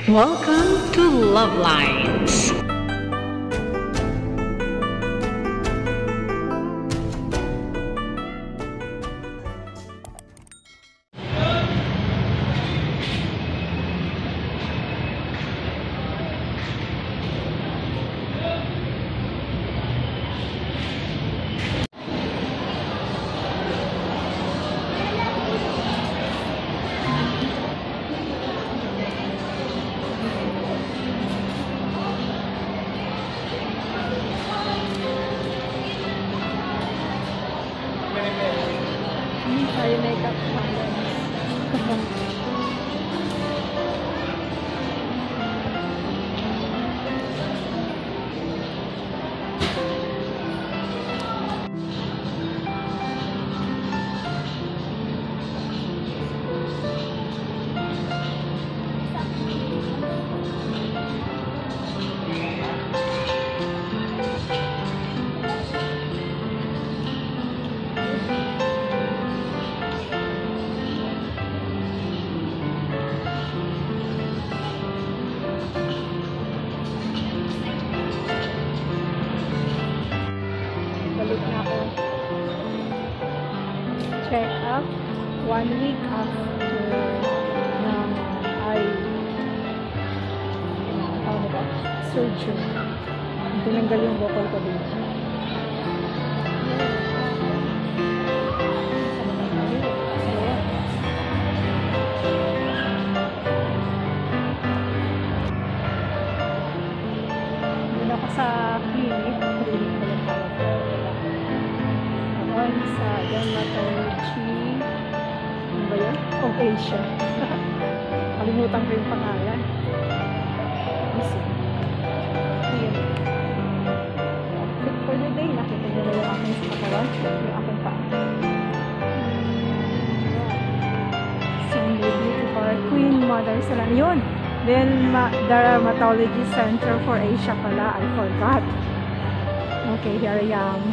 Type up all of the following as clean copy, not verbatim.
Welcome to Love Lines. Tayo makeup balik na ako. Check up 1 week after ng eye surgery. Tinanggal yung vocal ko dito. Doon ako sa clinic. Sa Dermatology ano ba yun? Of Asia. Kalimutan ko yung pangalan. Fit for the day. Nakita nyo na yung aking sa katawan. Yung aking paa. Some beauty for Queen Mother Salon. Yun! Dermatology Center for Asia pala. I forgot. Okay, here I am.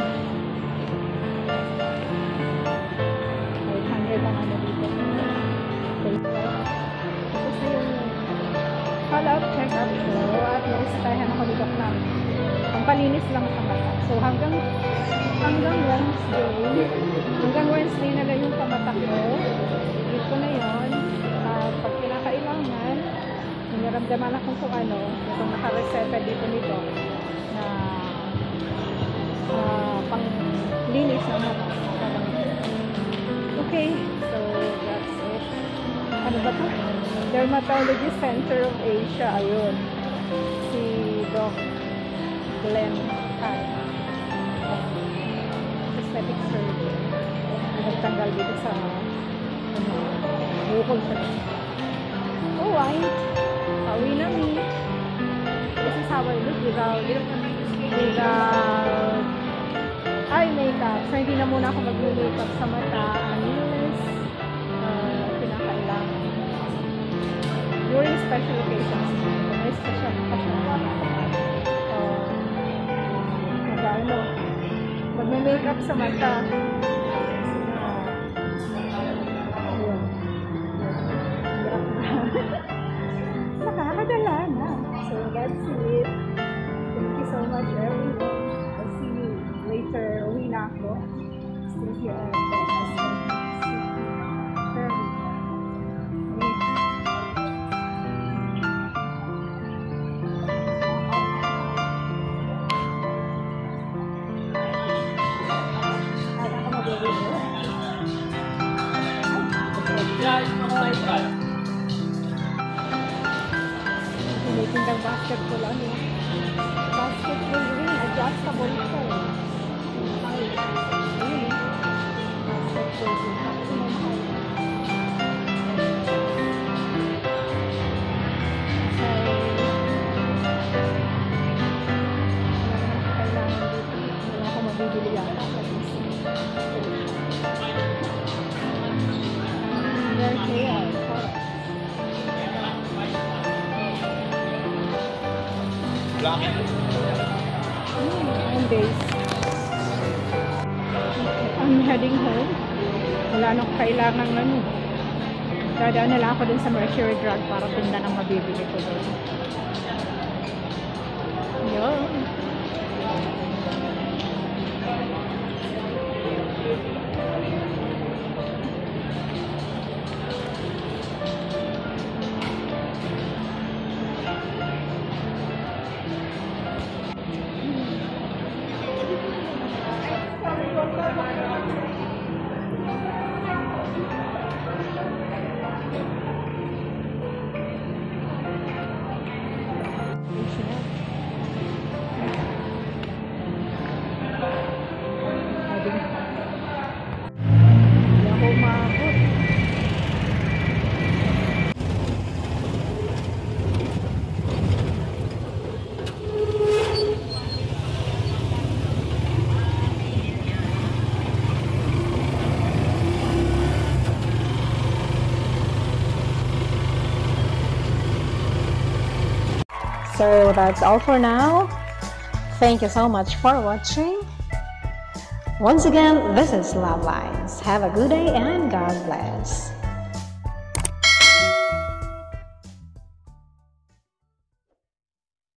Follow-up check-up ko at naistahan ako ni Doc na pampalinis lang sa mata. So hanggang Wednesday na lang yung pamata ko. Dito na yun. Pag kinakailangan, naramdaman ako kung ano, itong nakareseta dito nito na panglinis ng mata. Okay, so that's it. Ano ba ito? Dermatology Center of Asia, ayun. Si Doc Glenn Tan. Aesthetic surgeon. Nagtanggal dito sa bukol sa alright. Pauwi na mi. This is how I look without eye makeup. So hindi na muna ako mag-makeup sa mata. Unless kinakailangan. During special occasions, may special occasion. Mag-makeup sa mata. Nakakadala na. So that's it. Thank you so much, everyone. I'll see you later. Uwi na ako. Still here at Tinitindang basketball ano. Basketball ring, adjustable ito. Ayun. Basketball ring. Kailangan dito. Wala akong mabibili yata. Their hair. Days. I'm heading home. Wala nang kailangan ano. Dadaan na lang ako dun sa Mercury Drug para tinda ng mabibili ko dun. Yun. Hindi ako umabot. So that's all for now. Thank you so much for watching. Once again, this is Love Lines. Have a good day and God bless.